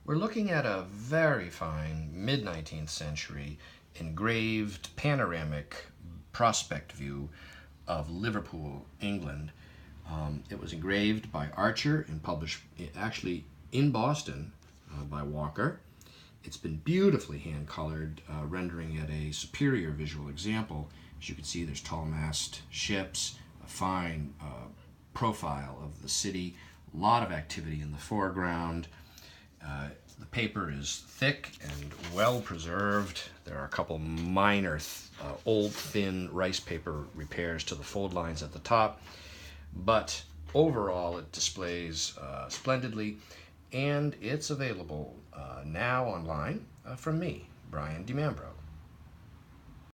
We're looking at a very fine mid-19th century engraved panoramic prospect view of Liverpool, England. It was engraved by Archer and published actually in Boston by Walker. It's been beautifully hand-colored, rendering it a superior visual example. As you can see, there's tall mast ships, a fine profile of the city, a lot of activity in the foreground. The paper is thick and well preserved. There are a couple minor old thin rice paper repairs to the fold lines at the top, but overall it displays splendidly, and it's available now online from me, Brian DiMambro.